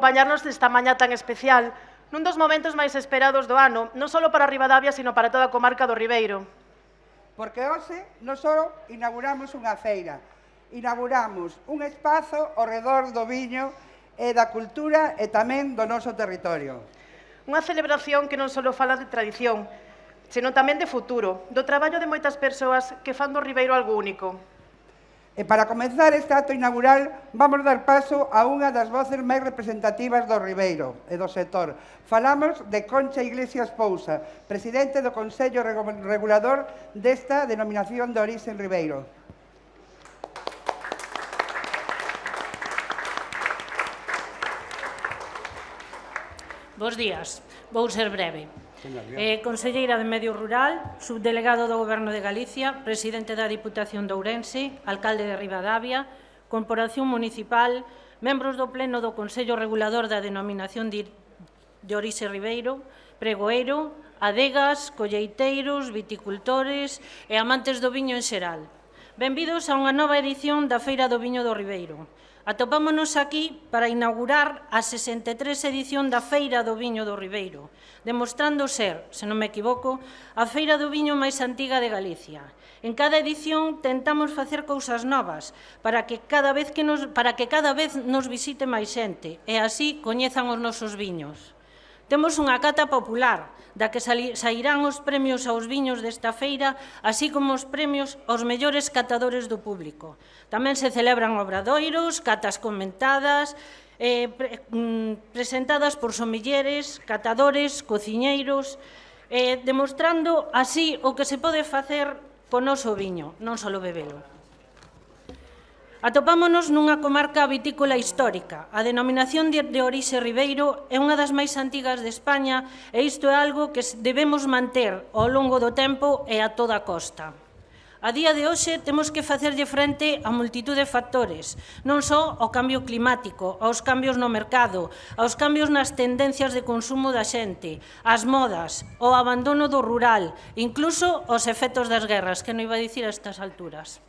acompañarnos nesta mañá tan especial, nun dos momentos máis esperados do ano, non só para Ribadavia, sino para toda a comarca do Ribeiro. Porque hoxe non só inauguramos unha feira, inauguramos un espazo ao redor do viño e da cultura e tamén do noso territorio. Unha celebración que non só fala de tradición, senón tamén de futuro, do traballo de moitas persoas que fan do Ribeiro algo único. E para comenzar este acto inaugural, vamos dar paso a unha das voces máis representativas do Ribeiro e do sector. Falamos de Concha Iglesias Pousa, presidente do Consello Regulador desta denominación de orixe Ribeiro. Bos días, vou ser breve. Conselleira de Medio Rural, subdelegado do Goberno de Galicia, presidente da Diputación de Ourense, alcalde de Ribadavia, corporación municipal, membros do Pleno do Consello Regulador da Denominación de Orixe Ribeiro, pregoeiro, adegas, colleiteiros, viticultores e amantes do viño en xeral. Benvidos a unha nova edición da Feira do Viño do Ribeiro. Atopámonos aquí para inaugurar a 63 edición da Feira do Viño do Ribeiro, demostrando ser, se non me equivoco, a feira do viño máis antiga de Galicia. En cada edición tentamos facer cousas novas para que cada vez nos visite máis xente e así coñezan os nosos viños. Temos unha cata popular, da que sairán os premios aos viños desta feira, así como os premios aos mellores catadores do público. Tamén se celebran obradoiros, catas comentadas, presentadas por sommelleres, catadores, cociñeiros, demostrando así o que se pode facer co noso viño, non só bebelo. Atopámonos nunha comarca vitícola histórica. A denominación de orixe Ribeiro é unha das máis antigas de España e isto é algo que debemos manter ao longo do tempo e a toda costa. A día de hoxe temos que facerlle frente a multitud de factores, non só ao cambio climático, aos cambios no mercado, aos cambios nas tendencias de consumo da xente, ás modas, ao abandono do rural, incluso aos efectos das guerras, que non iba a dicir a estas alturas.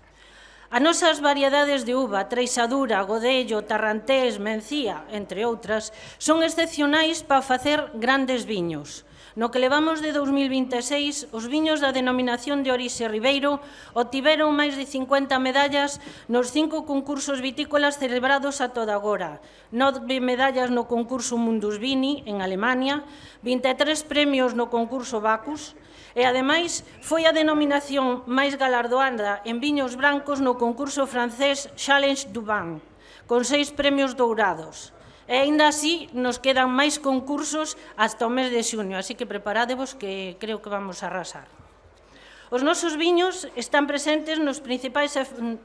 As nosas variedades de uva, Treixadura, Godello, Tarrantés, Mencía, entre outras, son excepcionais para facer grandes viños. No que levamos de 2026, os viños da denominación de orixe Ribeiro obtiveron máis de 50 medallas nos 5 concursos vitícolas celebrados a toda agora, 9 medallas no concurso Mundus Vini, en Alemania, 23 premios no concurso Bacus, e, ademais, foi a denominación máis galardoada en viños brancos no concurso francés Challenge du Vin, con 6 premios dourados. E, aínda así, nos quedan máis concursos hasta o mes de xuño, así que preparádevos que creo que vamos a arrasar. Os nosos viños están presentes nos principais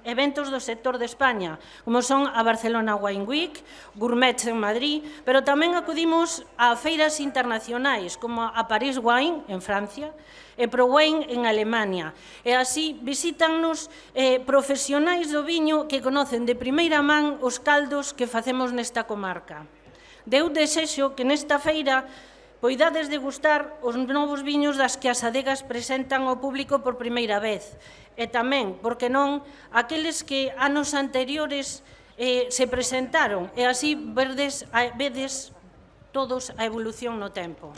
eventos do sector de España, como son a Barcelona Wine Week, Gourmets en Madrid, pero tamén acudimos a feiras internacionais, como a Paris Wine, en Francia, e ProWine en Alemania. E así visítannos profesionais do viño que conocen de primeira man os caldos que facemos nesta comarca. Eu desexo que nesta feira poidades degustar os novos viños das que as adegas presentan ao público por primeira vez e tamén, porque non, aqueles que anos anteriores se presentaron e así vedes todos a evolución no tempo.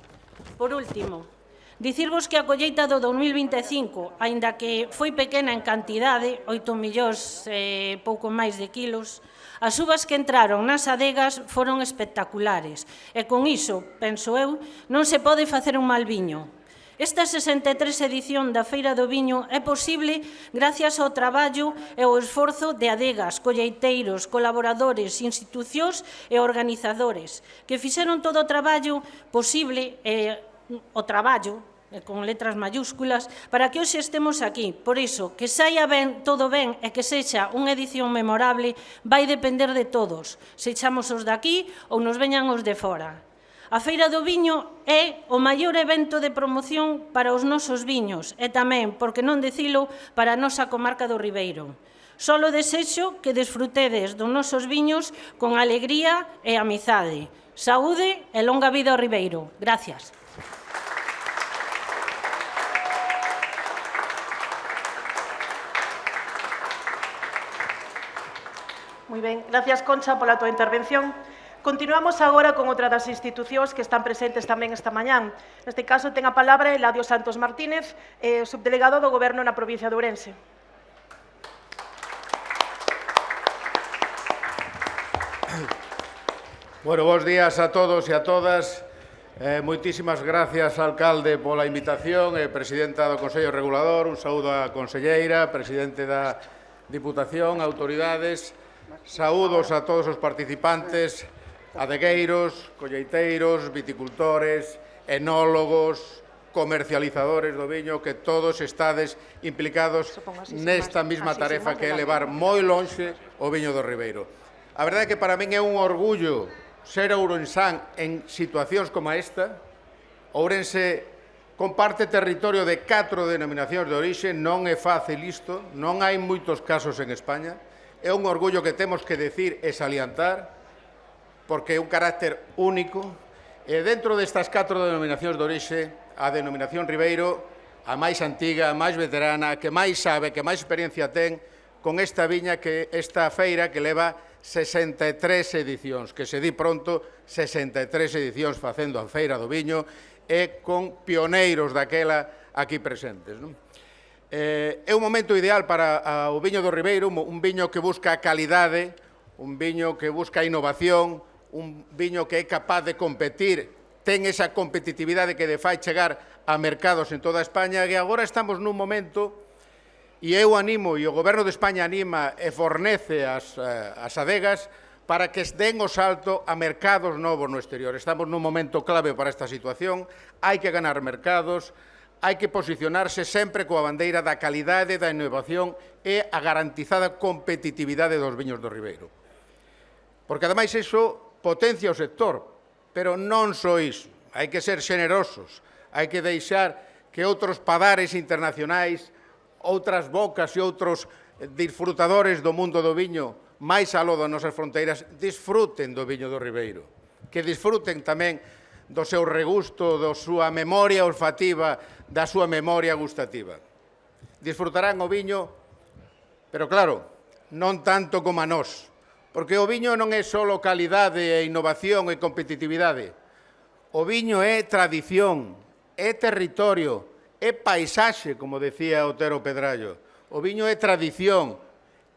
Por último, dicirvos que a colleita do 2025, aínda que foi pequena en cantidade, 8 millóns e pouco máis de kilos, as uvas que entraron nas adegas foron espectaculares e con iso, penso eu, non se pode facer un mal viño. Esta 63 edición da Feira do Viño é posible gracias ao traballo e ao esforzo de adegas, colleiteiros, colaboradores, institucións e organizadores que fixeron todo o traballo posible o traballo con letras mayúsculas, para que hoxe estemos aquí. Por iso, que saia ben, todo ben, e que sexa unha edición memorable, vai depender de todos, sexamos os de aquí ou nos veñan os de fora. A Feira do Viño é o maior evento de promoción para os nosos viños e tamén, porque non dicilo, para a nosa comarca do Ribeiro. Solo desexo que desfrutedes dos nosos viños con alegría e amizade. Saúde e longa vida ao Ribeiro. Gracias. Moi ben, gracias, Concha, pola túa intervención. Continuamos agora con outra das institucións que están presentes tamén esta mañán. Neste caso ten a palabra Eladio Santos Martínez, subdelegado do Goberno na provincia de Ourense. Bueno, bons días a todos e a todas. Moitísimas gracias, alcalde, pola invitación, presidenta do Consello Regulador, un saúdo á conselleira, presidente da Diputación, autoridades, saúdos a todos os participantes, adegueiros, colleiteiros, viticultores, enólogos, comercializadores do viño, que todos estades implicados nesta mesma tarefa que é levar moi lonxe o viño do Ribeiro. A verdade é que para min é un orgullo ser ourensán en situacións como esta. Ourense comparte territorio de 4 denominacións de orixe, non é fácil isto, non hai moitos casos en España. É un orgullo que temos que decir e salientar, porque é un carácter único, e dentro destas 4 denominacións de orixe, a denominación Ribeiro, a máis antiga, a máis veterana, a que máis sabe, que máis experiencia ten con esta viña, que esta feira que leva 63 edicións, que se di pronto, 63 edicións facendo a Feira do Viño, e con pioneiros daquela aquí presentes. É un momento ideal para o viño do Ribeiro, un viño que busca a calidade, un viño que busca a innovación, un viño que é capaz de competir, ten esa competitividade que de fai chegar a mercados en toda España, e agora estamos nun momento, e eu animo, e o Goberno de España anima e fornece as adegas para que den o salto a mercados novos no exterior. Estamos nun momento clave para esta situación, hai que ganar mercados, hai que posicionarse sempre coa bandeira da calidade, da innovación e a garantizada competitividade dos viños do Ribeiro. Porque, ademais, iso potencia o sector, pero non só iso. Hai que ser xenerosos, hai que deixar que outros padares internacionais, outras bocas e outros disfrutadores do mundo do viño máis aló das nosas fronteiras disfruten do viño do Ribeiro, que disfruten tamén do seu regusto, da súa memoria olfativa, da súa memoria gustativa. Disfrutarán o viño, pero claro, non tanto como a nós, porque o viño non é só calidade e innovación e competitividade. O viño é tradición, é territorio, é paisaxe, como decía Otero Pedrallo. O viño é tradición,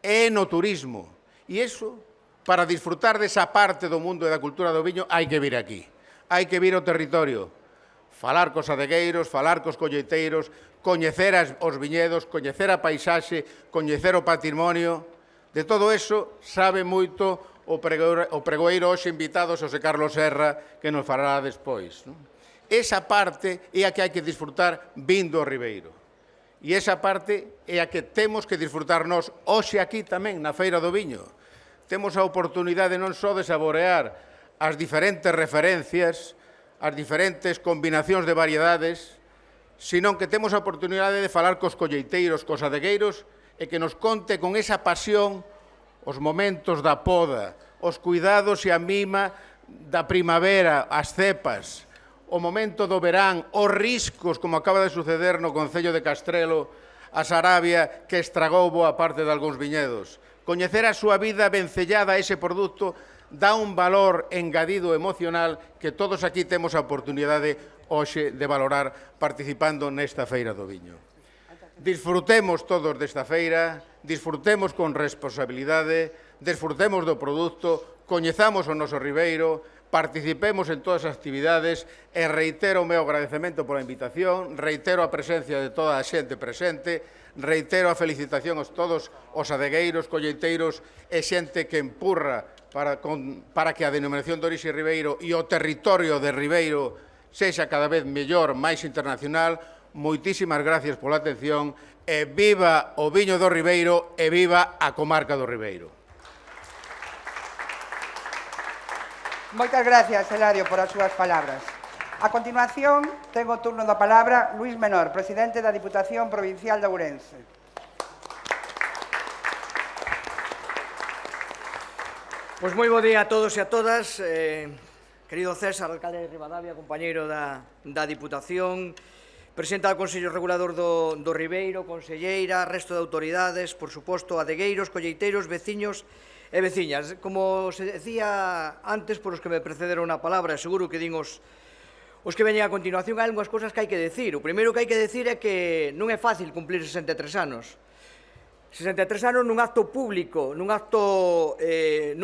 é no turismo. E iso, para disfrutar desa parte do mundo e da cultura do viño, hai que vir aquí. Hai que vir ao territorio, falar cos adegueiros, falar cos colleiteiros, coñecer os viñedos, coñecer a paisaxe, coñecer o patrimonio. De todo eso sabe moito o pregoeiro hoxe invitado, Xosé Carlos Serra, que nos fará despois. Esa parte é a que hai que disfrutar vindo ao Ribeiro. E esa parte é a que temos que disfrutar nós hoxe aquí tamén, na Feira do Viño. Temos a oportunidade non só de saborear as diferentes referencias, as diferentes combinacións de variedades, sino que temos a oportunidade de falar cos colleiteiros, cos adegueiros, e que nos conte con esa pasión os momentos da poda, os cuidados e a mima da primavera, as cepas, o momento do verán, os riscos, como acaba de suceder no Concello de Castrelo, a Sarabia, que estragou boa parte de algúns viñedos. Coñecer a súa vida vencellada a ese produto dá un valor engadido emocional que todos aquí temos a oportunidade hoxe de valorar participando nesta Feira do Viño. Disfrutemos todos desta feira, disfrutemos con responsabilidade, disfrutemos do produto, coñezamos o noso Ribeiro, participemos en todas as actividades e reitero o meu agradecemento pola invitación, reitero a presencia de toda a xente presente, reitero a felicitación a todos os adegueiros, colleiteiros e xente que empurra para que a denominación de orixe Ribeiro e o territorio de Ribeiro sexa cada vez mellor, máis internacional. Moitísimas gracias pola atención e viva o viño do Ribeiro e viva a comarca do Ribeiro. Moitas gracias, Eladio, por as súas palabras. A continuación, ten o turno da palabra Luís Menor, presidente da Diputación Provincial de Ourense. Pois moi bo día a todos e a todas. Querido César, alcalde de Ribadavia, compañeiro da Diputación, presidente do Consello Regulador do Ribeiro, conselleira, resto de autoridades, por suposto, adegueiros, colleiteiros, veciños e veciñas. Como se decía antes por os que me precederon na palabra, seguro que din os que veñen a continuación, hai algunhas cousas que hai que decir. O primeiro que hai que decir é que non é fácil cumplir 63 anos. 63 anos nun acto público, nunha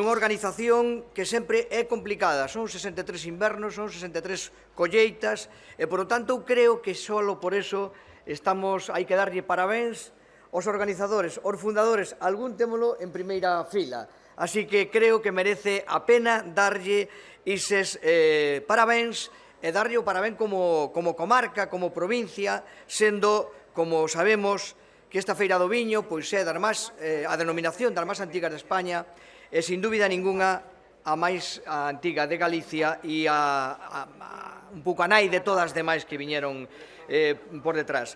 organización que sempre é complicada. Son 63 invernos, son 63 colleitas, e, por lo tanto, creo que só por eso hai que darlle parabéns aos organizadores, aos fundadores, algún témolo en primeira fila. Así que creo que merece a pena darlle ises parabéns e darlle o parabén como comarca, como provincia, sendo, como sabemos, que esta Feira do Viño pois é a denominación das máis antigas de España e, sin dúbida ninguna, a máis antiga de Galicia e un pouco a nai de todas as demais que viñeron por detrás.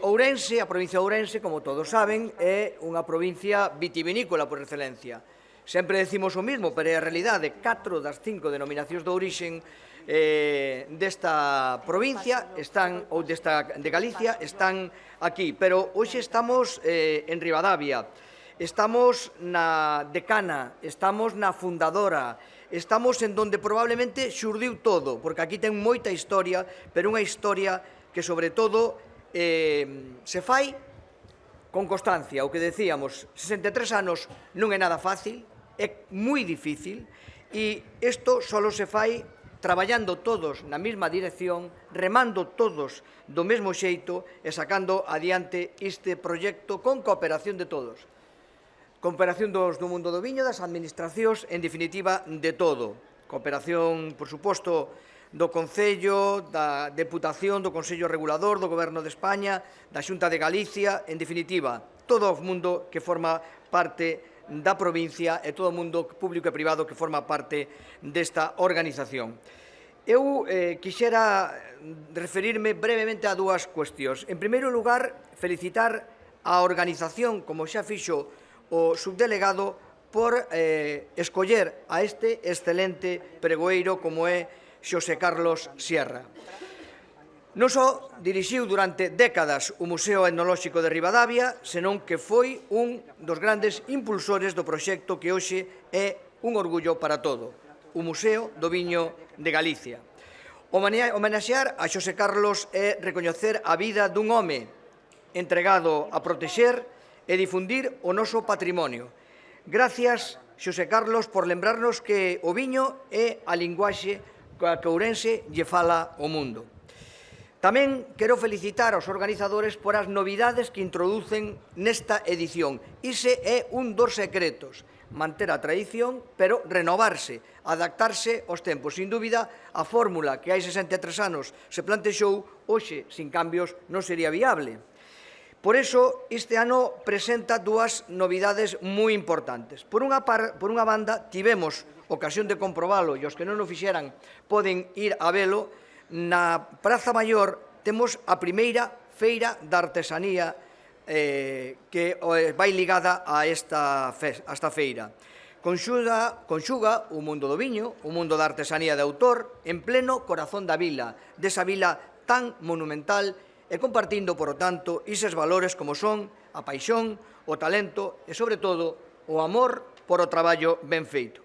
Ourense, a provincia de Ourense, como todos saben, é unha provincia vitivinícola por excelencia. Sempre decimos o mismo, pero é a realidade. 4 das 5 denominacións de orixen desta provincia ou de Galicia están aquí, pero hoxe estamos en Ribadavia, estamos na decana, estamos na fundadora, estamos en donde probablemente xurdiu todo, porque aquí ten moita historia, pero unha historia que sobre todo se fai con constancia. O que decíamos, 63 anos non é nada fácil, é moi difícil, e isto só se fai traballando todos na mesma dirección, remando todos do mesmo xeito e sacando adiante este proxecto con cooperación de todos. Cooperación do mundo do viño, das administracións, en definitiva, de todo. Cooperación, por suposto, do Concello, da Deputación, do Consello Regulador, do Goberno de España, da Xunta de Galicia, en definitiva, todo o mundo que forma parte da provincia e todo o mundo público e privado que forma parte desta organización. Eu quixera referirme brevemente a dúas cuestións. En primeiro lugar, felicitar a organización, como xa fixo o subdelegado, por escoller a este excelente pregoeiro como é Xosé Carlos Sierra. Non só dirixiu durante décadas o Museo Etnolóxico de Ribadavia, senón que foi un dos grandes impulsores do proxecto que hoxe é un orgullo para todo, o Museo do Viño de Galicia. Homenaxear a Xosé Carlos é recoñecer a vida dun home entregado a protexer e difundir o noso patrimonio. Gracias, Xosé Carlos, por lembrarnos que o viño é a linguaxe coa que Ourense lle fala o mundo. Tamén quero felicitar aos organizadores por as novidades que introducen nesta edición. Ise é un dos secretos, manter a tradición, pero renovarse, adaptarse aos tempos. Sin dúbida, a fórmula que hai 63 anos se plantexou, hoxe, sin cambios, non sería viable. Por iso, este ano presenta dúas novidades moi importantes. Por unha banda, tivemos ocasión de comprobalo, e os que non o fixeran poden ir a velo. Na Praza Maior temos a primeira feira de artesanía que vai ligada a esta feira. Conxuga o mundo do viño, o mundo da artesanía de autor, en pleno corazón da vila, desa vila tan monumental, e compartindo, por o tanto, ises valores como son a paixón, o talento e, sobre todo, o amor por o traballo ben feito.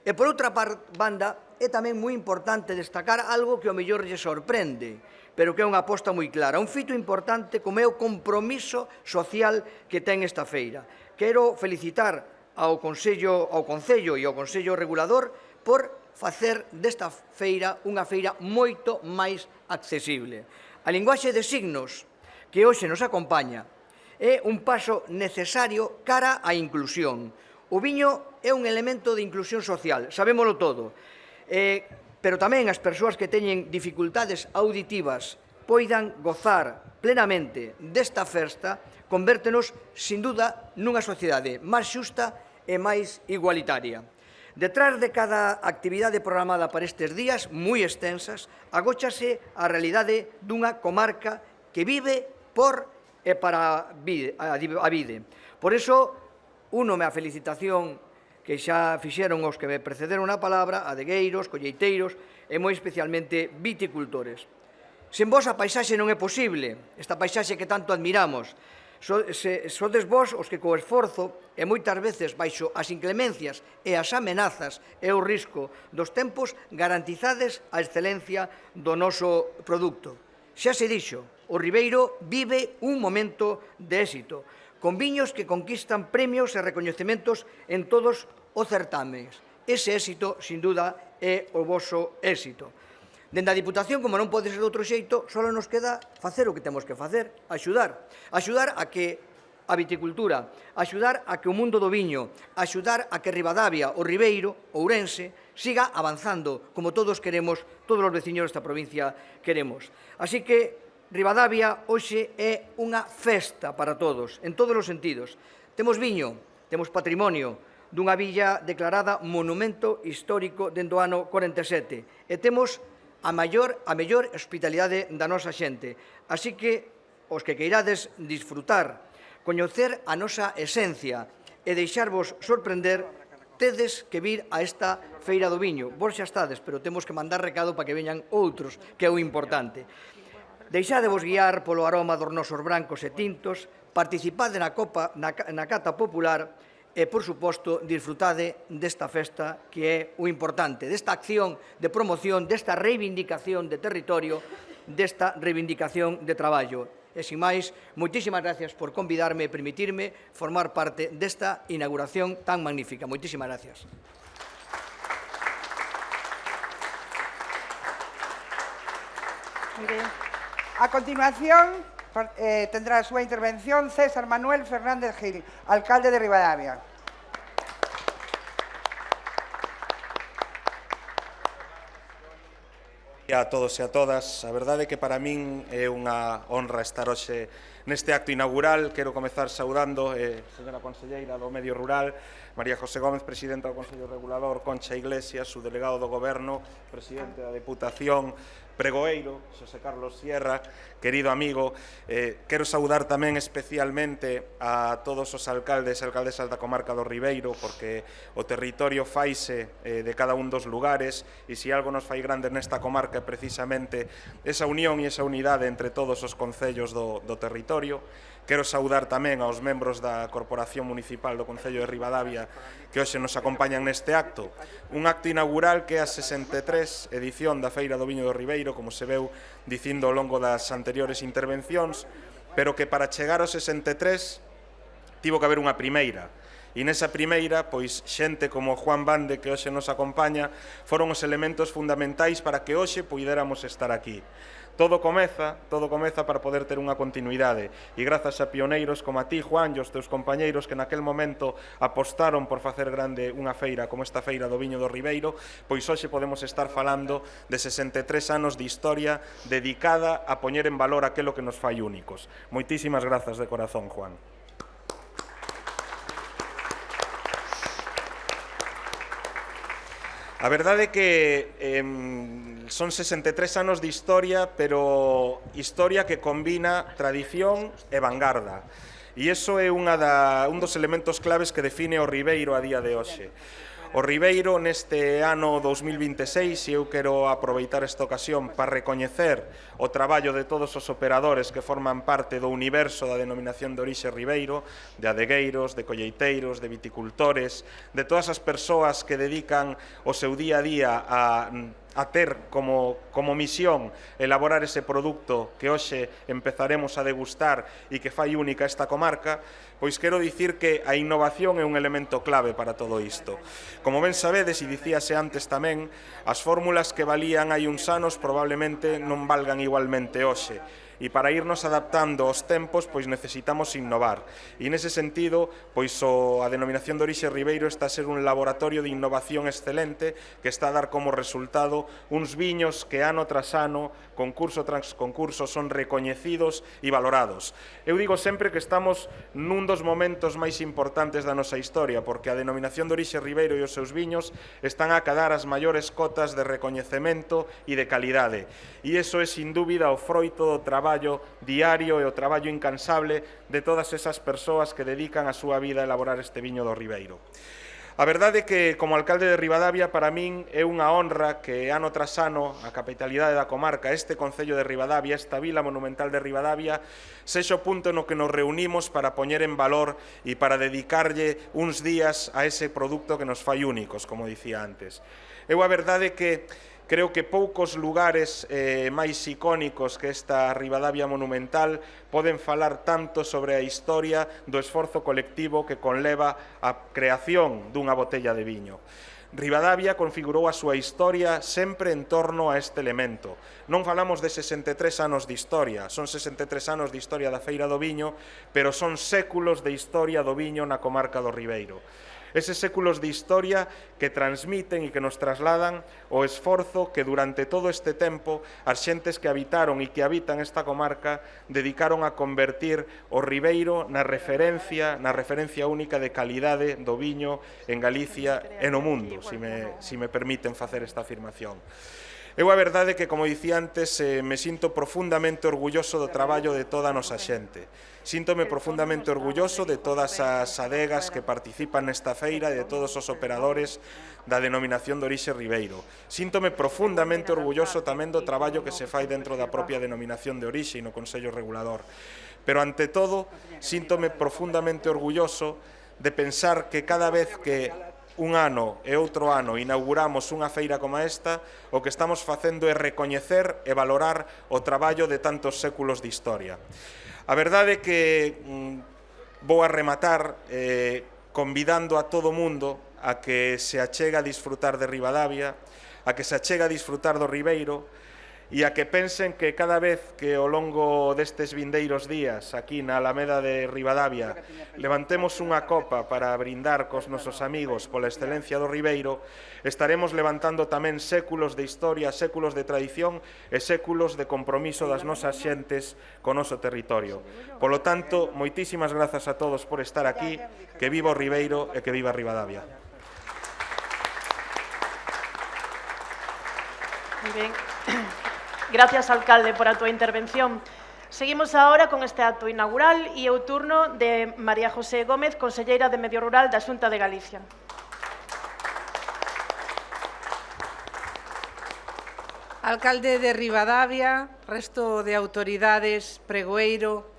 E, por outra banda, é tamén moi importante destacar algo que ao mellor lle sorprende, pero que é unha aposta moi clara, un fito importante como é o compromiso social que ten esta feira. Quero felicitar ao Concello e ao Consello Regulador por facer desta feira unha feira moito máis accesible. A linguaxe de signos que hoxe nos acompaña é un paso necesario cara á inclusión. O viño é un elemento de inclusión social, sabémolo todo, pero tamén as persoas que teñen dificultades auditivas poidan gozar plenamente desta festa, convértenos, sin duda, nunha sociedade máis xusta e máis igualitaria. Detrás de cada actividade programada para estes días, moi extensas, agóchase a realidade dunha comarca que vive por e para a vide. Por iso, únome a felicitación que xa fixeron os que me precederon na palabra, a degueiros, colleiteiros e moi especialmente viticultores. Sen vos a paisaxe non é posible, esta paisaxe que tanto admiramos. Sodes vós os que co esforzo e moitas veces baixo as inclemencias e as amenazas e o risco dos tempos garantizades a excelencia do noso produto. Xa se dixo, o Ribeiro vive un momento de éxito, con viños que conquistan premios e recoñecementos en todos os certames. Ese éxito, sin duda, é o voso éxito. Dende a Diputación, como non pode ser de outro xeito, só nos queda facer o que temos que facer, axudar. Axudar a que a viticultura, axudar a que o mundo do viño, axudar a que Ribadavia, o Ribeiro, o Ourense, siga avanzando, como todos queremos, todos os veciños desta provincia queremos. Así que Ribadavia hoxe é unha festa para todos, en todos os sentidos. Temos viño, temos patrimonio dunha villa declarada monumento histórico dende o ano 47 e temos a mellor hospitalidade da nosa xente. Así que, os que queirades disfrutar, coñecer a nosa esencia e deixarvos sorprender, tedes que vir a esta Feira do Viño. Vos xa estades, pero temos que mandar recado para que veñan outros, que é o importante. Deixadevos guiar polo aroma dos nosos brancos e tintos, participade na cata popular e, por suposto, disfrutade desta festa que é o importante, desta acción de promoción, desta reivindicación de territorio, desta reivindicación de traballo. E, sin máis, moitísimas gracias por convidarme e permitirme formar parte desta inauguración tan magnífica. Moitísimas gracias. Muy bien. A continuación, tendrá a súa intervención César Manuel Fernández Gil, alcalde de Ribadavia. A todos e a todas, a verdade é que para min é unha honra estar hoxe neste acto inaugural. Quero comezar saudando señora conselleira do Medio Rural, María José Gómez, presidenta do Consello Regulador, Concha Iglesias, o delegado do Goberno, presidente da Deputación, pregoeiro, Xosé Carlos Sierra, querido amigo. Quero saudar tamén especialmente a todos os alcaldes e alcaldesas da comarca do Ribeiro, porque o territorio faise de cada un dos lugares, e se algo nos fai grandes nesta comarca é precisamente esa unión e esa unidade entre todos os concellos do territorio. Quero saudar tamén aos membros da Corporación Municipal do Concello de Ribadavia que hoxe nos acompañan neste acto. Un acto inaugural que é a 63 edición da Feira do Viño do Ribeiro, como se veu dicindo ao longo das anteriores intervencións, pero que para chegar ao 63 tivo que haber unha primeira. E nesa primeira, pois, xente como Juan Bande, que hoxe nos acompaña, foron os elementos fundamentais para que hoxe puidéramos estar aquí. Todo comeza para poder ter unha continuidade, e grazas a pioneiros como a ti, Juan, e os teus compañeiros que naquel momento apostaron por facer grande unha feira como esta Feira do Viño do Ribeiro, pois hoxe podemos estar falando de 63 anos de historia dedicada a poñer en valor aquilo que nos fai únicos. Moitísimas grazas de corazón, Juan. A verdade é que son 63 anos de historia, pero historia que combina tradición e vanguarda. E iso é un dos elementos claves que define o Ribeiro a día de hoxe. O Ribeiro neste ano 2026, e eu quero aproveitar esta ocasión para recoñecer o traballo de todos os operadores que forman parte do universo da denominación de orixe Ribeiro, de adegueiros, de colleiteiros, de viticultores, de todas as persoas que dedican o seu día a día a ter como misión elaborar ese produto que hoxe empezaremos a degustar e que fai única esta comarca, pois quero dicir que a innovación é un elemento clave para todo isto. Como ben sabedes, e dicíase antes tamén, as fórmulas que valían hai uns anos probablemente non valgan igualmente hoxe. E para irnos adaptando aos tempos, pois necesitamos innovar. E nese sentido, pois a denominación de orixe Ribeiro está a ser un laboratorio de innovación excelente que está a dar como resultado uns viños que ano tras ano, concurso tras concurso, son recoñecidos e valorados. Eu digo sempre que estamos nun dos momentos máis importantes da nosa historia, porque a denominación de orixe Ribeiro e os seus viños están a acadar as maiores cotas de recoñecemento e de calidade. E iso é, sin dúbida, o froito do traballo diario e o traballo incansable de todas esas persoas que dedican a súa vida a elaborar este viño do Ribeiro. A verdade é que, como alcalde de Ribadavia, para min é unha honra que ano tras ano a capitalidade da comarca, este Concello de Ribadavia, esta vila monumental de Ribadavia, sexa o punto no que nos reunimos para poñer en valor e para dedicarlle uns días a ese produto que nos fai únicos, como dicía antes. Eu a verdade é que creo que poucos lugares máis icónicos que esta Ribadavia monumental poden falar tanto sobre a historia do esforzo colectivo que conleva a creación dunha botella de viño. Ribadavia configurou a súa historia sempre en torno a este elemento. Non falamos de 63 anos de historia, son 63 anos de historia da Feira do Viño, pero son séculos de historia do viño na comarca do Ribeiro. Eses séculos de historia que transmiten e que nos trasladan o esforzo que durante todo este tempo as xentes que habitaron e que habitan esta comarca dedicaron a convertir o Ribeiro na referencia única de calidade do viño en Galicia e no mundo, se me permiten facer esta afirmación. Eu a verdade é que, como dicía antes, me sinto profundamente orgulloso do traballo de toda a nosa xente. Síntome profundamente orgulloso de todas as adegas que participan nesta feira e de todos os operadores da denominación de orixe Ribeiro. Síntome profundamente orgulloso tamén do traballo que se fai dentro da propia denominación de orixe e no Consello Regulador. Pero, ante todo, síntome profundamente orgulloso de pensar que cada vez que un ano e outro ano inauguramos unha feira como esta, o que estamos facendo é recoñecer e valorar o traballo de tantos séculos de historia. A verdade é que vou a rematar convidando a todo o mundo a que se achega a disfrutar de Ribadavia, a que se achega a disfrutar do Ribeiro e a que pensen que cada vez que ao longo destes vindeiros días aquí na Alameda de Ribadavia levantemos unha copa para brindar cos nosos amigos pola excelencia do Ribeiro, estaremos levantando tamén séculos de historia, séculos de tradición e séculos de compromiso das nosas xentes co noso territorio. Polo tanto, moitísimas grazas a todos por estar aquí, que viva o Ribeiro e que viva Ribadavia. Muy bien. Gracias, alcalde, por a túa intervención. Seguimos agora con este acto inaugural e o turno de María José Gómez, conselleira de Medio Rural da Xunta de Galicia. Alcalde de Ribadavia, resto de autoridades, pregoeiro,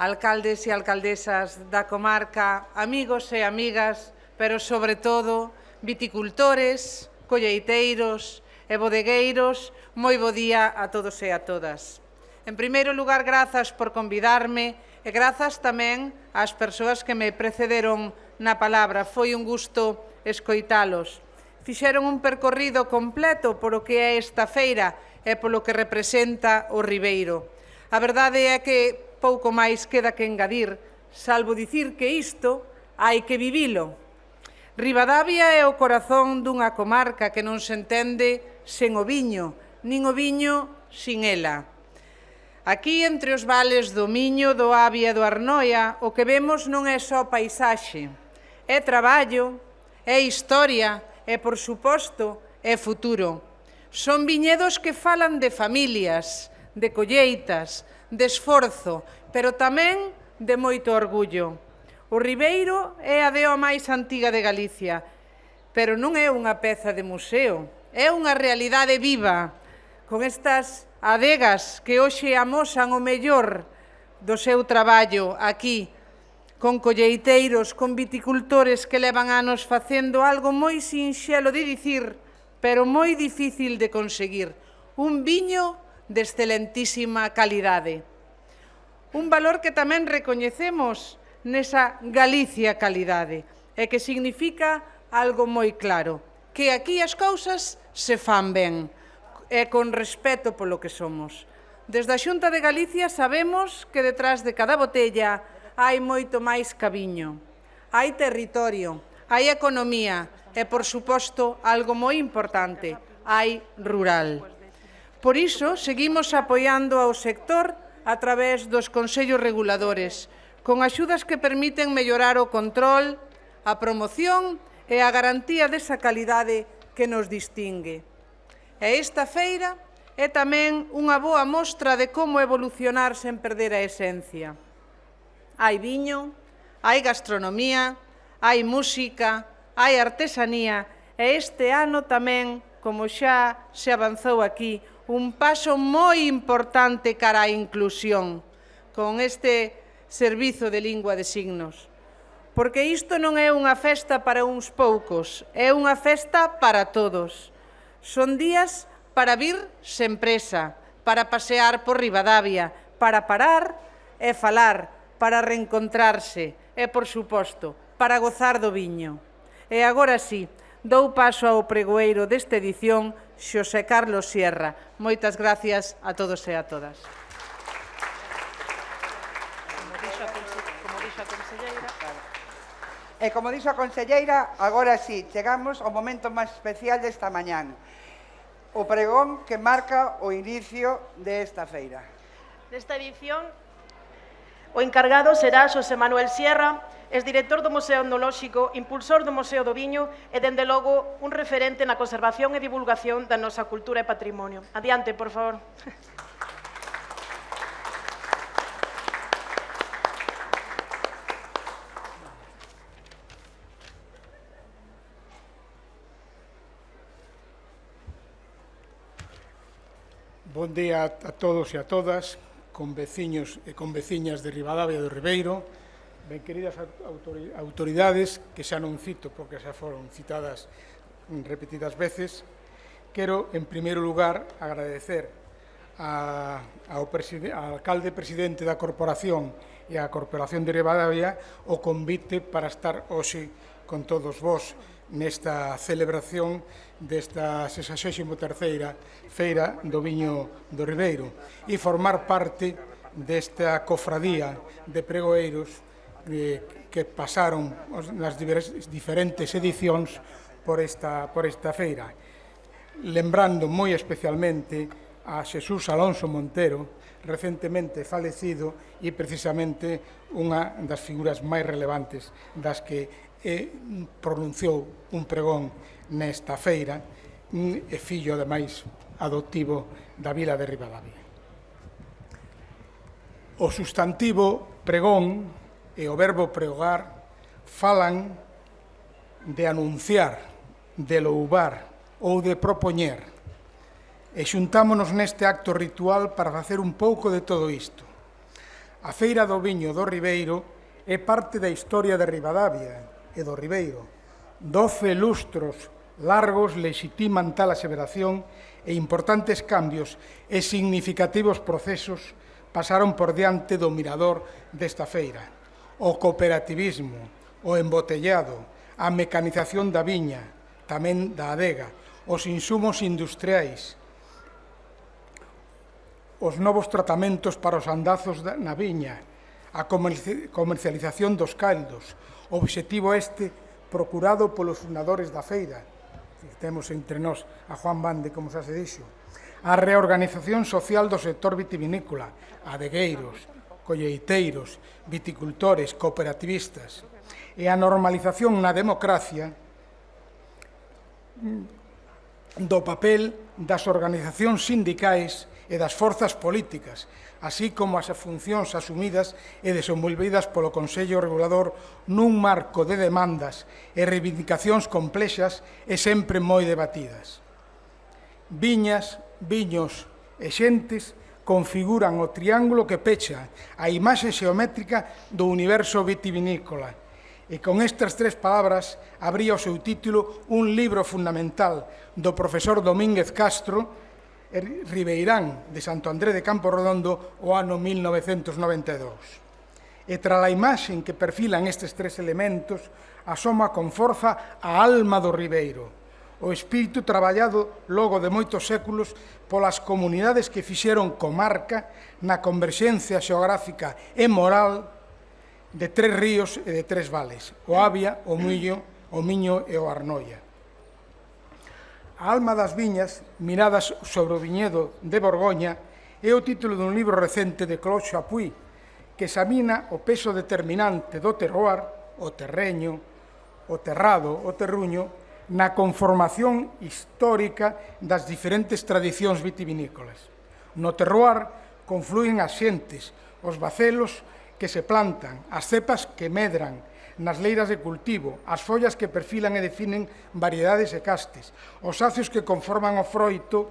alcaldes e alcaldesas da comarca, amigos e amigas, pero sobre todo viticultores, colleiteiros e bodegueiros, moi bo día a todos e a todas. En primeiro lugar, grazas por convidarme e grazas tamén ás persoas que me precederon na palabra. Foi un gusto escoitalos. Fixeron un percorrido completo polo que é esta feira e polo que representa o Ribeiro. A verdade é que pouco máis queda que engadir, salvo dicir que isto hai que vivilo. Ribadavia é o corazón dunha comarca que non se entende sen o viño, nin o viño sin ela. Aquí, entre os vales do Miño, do Avia e do Arnoia, o que vemos non é só paisaxe, é traballo, é historia e, por suposto, é futuro. Son viñedos que falan de familias, de colleitas, de esforzo, pero tamén de moito orgullo. O Ribeiro é a deo máis antiga de Galicia, pero non é unha peza de museo, é unha realidade viva, con estas adegas que hoxe amosan o mellor do seu traballo aquí, con colleiteiros, con viticultores que levan anos facendo algo moi sinxelo de dicir, pero moi difícil de conseguir, un viño de excelentísima calidade. Un valor que tamén recoñecemos nesa Galicia calidade, e que significa algo moi claro, que aquí as cousas se fan ben, e con respeto polo que somos. Desde a Xunta de Galicia sabemos que detrás de cada botella hai moito máis ca viño. Hai territorio, hai economía e, por suposto, algo moi importante, hai rural. Por iso, seguimos apoiando ao sector a través dos consellos reguladores, con axudas que permiten mellorar o control, a promoción e a garantía desa calidade que nos distingue. E esta feira é tamén unha boa mostra de como evolucionar sen perder a esencia. Hai viño, hai gastronomía, hai música, hai artesanía e este ano tamén, como xa se avanzou aquí, un paso moi importante cara á inclusión con este servizo de lingua de signos. Porque isto non é unha festa para uns poucos, é unha festa para todos. Son días para vir sen presa, para pasear por Ribadavia, para parar e falar, para reencontrarse e, por suposto, para gozar do viño. E agora sí, dou paso ao pregoeiro desta edición, Xosé Carlos Sierra. Moitas gracias a todos e a todas. E como dixo a conselleira, agora sí, chegamos ao momento máis especial desta mañán. O pregón que marca o inicio desta feira. Nesta edición, o encargado será Xosé Manuel Sierra, exdirector do Museo Etnolóxico, impulsor do Museo do Viño e, dende logo, un referente na conservación e divulgación da nosa cultura e patrimonio. Adiante, por favor. Bon día a todos e a todas, con veciños e con veciñas de Ribadavia do Ribeiro, ben queridas autoridades, que xa non cito porque xa foron citadas repetidas veces. Quero, en primeiro lugar, agradecer ao alcalde presidente da Corporación e á Corporación de Ribadavia o convite para estar hoxe con todos vós nesta celebración desta 63ª Feira do Viño do Ribeiro e formar parte desta cofradía de pregoeiros que pasaron nas diferentes edicións por esta feira. Lembrando moi especialmente a Xesús Alonso Montero, recentemente falecido e precisamente unha das figuras máis relevantes das que pronunciou un pregón nesta feira e fillo, ademais, adoptivo da vila de Ribadavia. O substantivo pregón e o verbo pregoar falan de anunciar, de louvar ou de propoñer. E xuntámonos neste acto ritual para facer un pouco de todo isto. A Feira do Viño do Ribeiro é parte da historia de Ribadavia e do Ribeiro. 12 lustros largos legitiman tal aseveración e importantes cambios e significativos procesos pasaron por diante do mirador desta feira. O cooperativismo, o embotellado, a mecanización da viña, tamén da adega, os insumos industriais, os novos tratamentos para os andazos na viña, a comercialización dos caldos, o obxectivo este procurado polos fundadores da feira, temos entre nós a Juan Bande, como xa se dixo, a reorganización social do sector vitivinícola, adegueiros, colleiteiros, viticultores, cooperativistas, e a normalización na democracia do papel das organizacións sindicais e das forzas políticas, así como as funcións asumidas e desenvolvidas polo Consello Regulador nun marco de demandas e reivindicacións complexas e sempre moi debatidas. Viñas, viños e xentes configuran o triángulo que pecha a imaxe xeométrica do universo vitivinícola. E con estas tres palabras abría o seu título un libro fundamental do profesor Domínguez Castro, Ribeirán, de Santo André de Camporredondo, o ano 1992. E tras a imaxe que perfilan estes tres elementos, asoma con forza a alma do Ribeiro, o espírito traballado logo de moitos séculos polas comunidades que fixeron comarca na converxencia xeográfica e moral de tres ríos e de tres vales, o Avia, o Miño e o Arnoia. A alma das viñas, miradas sobre o viñedo de Borgoña, é o título dun libro recente de Claude Chapuis, que examina o peso determinante do terroir, o terreño, o terrado, o terruño, na conformación histórica das diferentes tradicións vitivinícolas. No terroir confluen as xentes, os bacelos que se plantan, as cepas que medran, nas leiras de cultivo, as follas que perfilan e definen variedades e castes, os acios que conforman o froito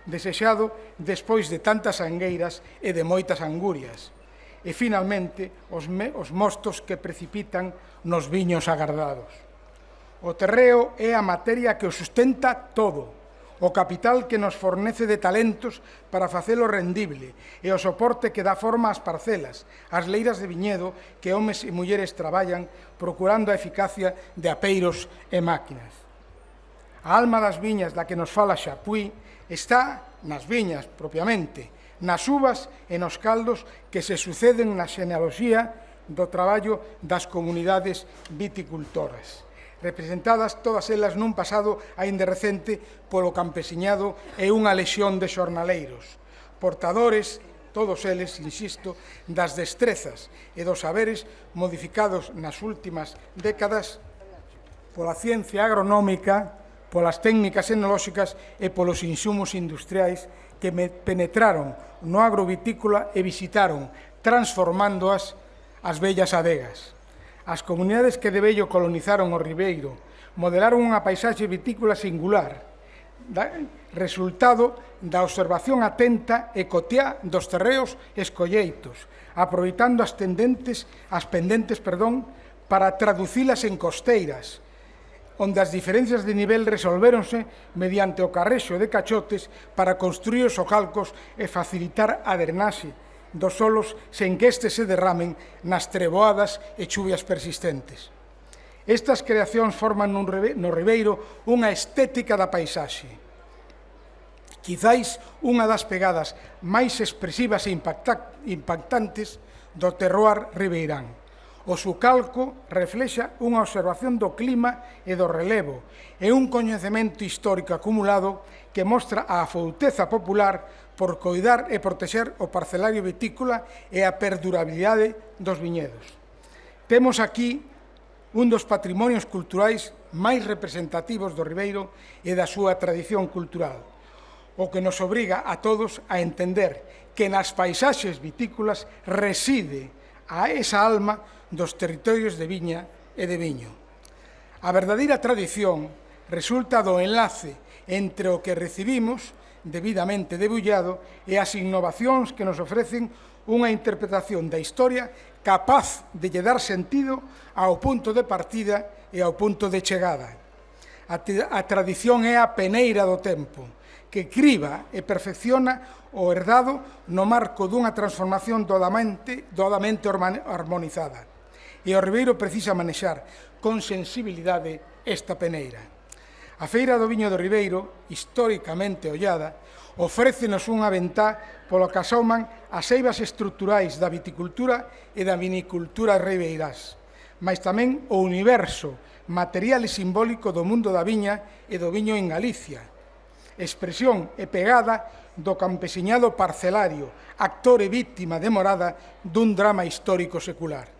desexado despois de tantas angueiras e de moitas angurias. E, finalmente, os mostos que precipitan nos viños agardados. O terreo é a materia que o sustenta todo, o capital que nos fornece de talentos para facelo rendible e o soporte que dá forma ás parcelas, ás leiras de viñedo que homes e mulleres traballan procurando a eficacia de apeiros e máquinas. A alma das viñas da que nos fala Xapuí está nas viñas propiamente, nas uvas e nos caldos que se suceden na xenealoxía do traballo das comunidades viticultoras, representadas todas elas nun pasado aínda recente polo campesiñado e unha lexión de xornaleiros, portadores, todos eles, insisto, das destrezas e dos saberes modificados nas últimas décadas pola ciencia agronómica, polas técnicas etnolóxicas e polos insumos industriais que penetraron no agrovitícola e visitaron, transformándoas as vellas adegas. As comunidades que de vello colonizaron o Ribeiro modelaron unha paisaxe vitícola singular, resultado da observación atenta e cotiá dos terreos e escolleitos, aproveitando as pendentes para traducilas en costeiras, onde as diferencias de nivel resolvéronse mediante o carrexo de cachotes para construir os socalcos e facilitar a drenaxe dos solos sen que estes se derramen nas treboadas e chuvias persistentes. Estas creacións forman no Ribeiro unha estética da paisaxe. Quizáis unha das pegadas máis expresivas e impactantes do terroir ribeirán. O sucalco reflexa unha observación do clima e do relevo e un coñecemento histórico acumulado que mostra a afouteza popular por coidar e protexer o parcelario vitícola e a perdurabilidade dos viñedos. Temos aquí un dos patrimonios culturais máis representativos do Ribeiro e da súa tradición cultural, o que nos obriga a todos a entender que nas paisaxes vitícolas reside a esa alma dos territorios de viña e de viño. A verdadeira tradición resulta do enlace entre o que recibimos debidamente debullado e as innovacións que nos ofrecen unha interpretación da historia capaz de lle dar sentido ao punto de partida e ao punto de chegada. A tradición é a peneira do tempo, que criba e perfecciona o herdado no marco dunha transformación doadamente harmonizada. E o Ribeiro precisa manexar con sensibilidade esta peneira. A Feira do Viño do Ribeiro, históricamente ollada, ofrécenos unha ventá polo que asoman as eivas estruturais da viticultura e da vinicultura ribeirás, mas tamén o universo material e simbólico do mundo da viña e do viño en Galicia, expresión e pegada do campesiñado parcelario, actor e víctima demorada dun drama histórico secular.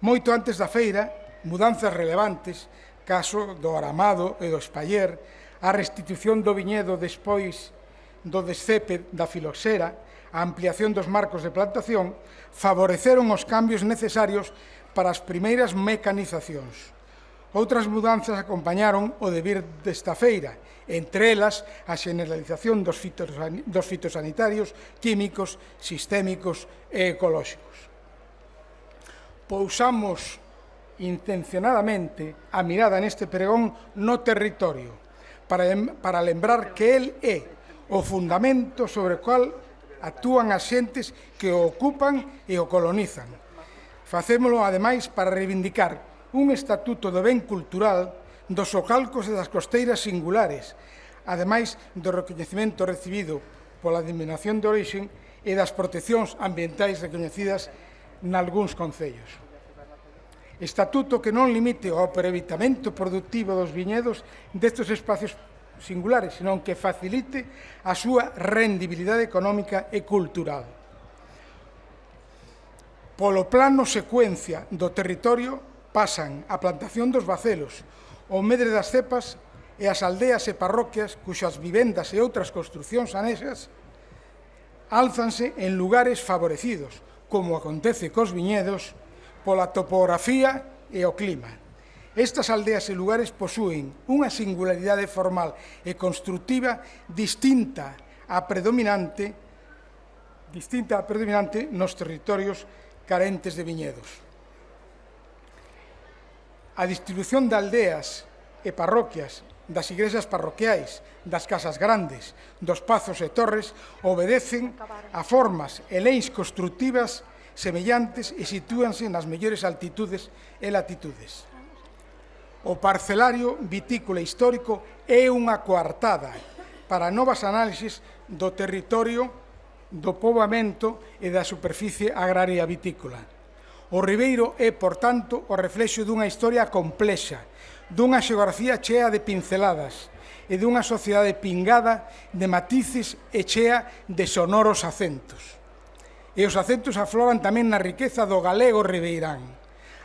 Moito antes da feira, mudanzas relevantes, caso do aramado e do espaller, a restitución do viñedo despois do descepe da filoxera, a ampliación dos marcos de plantación, favoreceron os cambios necesarios para as primeiras mecanizacións. Outras mudanzas acompañaron o devir desta feira, entre elas a generalización dos fitosanitarios, químicos, sistémicos e ecolóxicos. Pousamos intencionadamente a mirada neste pregón no territorio, para lembrar que el é o fundamento sobre o cual actúan as xentes que o ocupan e o colonizan. Facémolo, ademais, para reivindicar un estatuto do ben cultural dos socalcos e das costeiras singulares, ademais do recoñecemento recibido pola denominación de orixe e das proteccións ambientais recoñecidas nalgúns concellos. Estatuto que non limite o aproveitamento productivo dos viñedos destes espacios singulares, senón que facilite a súa rendibilidade económica e cultural. Polo plano secuencia do territorio pasan a plantación dos bacelos, o medre das cepas e as aldeas e parroquias cuxas vivendas e outras construcións anexas álzanse en lugares favorecidos, como acontece cos viñedos, pola topografía e o clima. Estas aldeas e lugares posúen unha singularidade formal e constructiva distinta a predominante nos territorios carentes de viñedos. A distribución de aldeas e parroquias, das igrexas parroquiais, das casas grandes, dos pazos e torres, obedecen a formas e leis constructivas semellantes e sitúanse nas mellores altitudes e latitudes. O parcelario vitícola histórico é unha coartada para novas análises do territorio, do poboamento e da superficie agraria vitícola. O Ribeiro é, por tanto, o reflexo dunha historia complexa, dunha xeografía chea de pinceladas e dunha sociedade pingada de matices e chea de sonoros acentos. E os acentos afloran tamén na riqueza do galego ribeirán.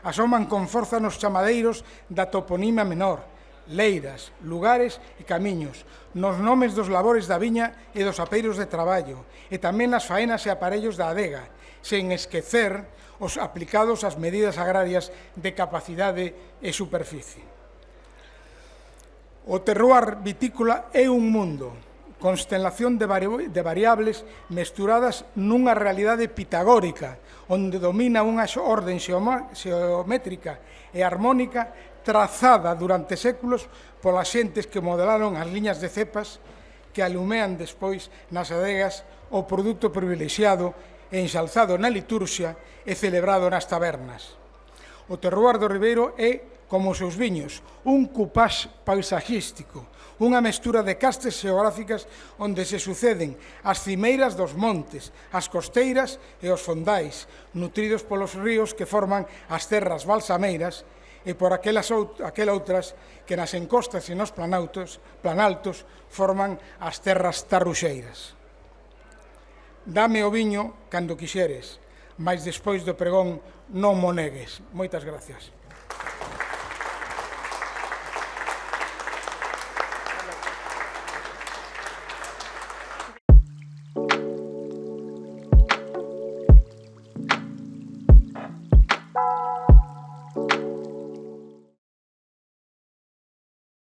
Asoman con forza nos chamadeiros da toponima menor, leiras, lugares e camiños, nos nomes dos labores da viña e dos apeiros de traballo, e tamén nas faenas e aparellos da adega, sen esquecer os aplicados ás medidas agrarias de capacidade e superficie. O terroir vitícola é un mundo, constelación de variables mesturadas nunha realidade pitagórica, onde domina unha orden xeométrica e armónica trazada durante séculos polas xentes que modelaron as liñas de cepas que alumean despois nas adegas o produto privilexiado e enxalzado na liturxia e celebrado nas tabernas. O terroir do Ribeiro é, como os seus viños, un cupás paisaxístico, unha mestura de castes xeográficas onde se suceden as cimeiras dos montes, as costeiras e os fondais, nutridos polos ríos que forman as terras balsameiras e por aquelas outras que nas encostas e nos planaltos forman as terras tarruxeiras. Dame o viño cando quixeres, mais despois do pregón non mo negues. Moitas gracias.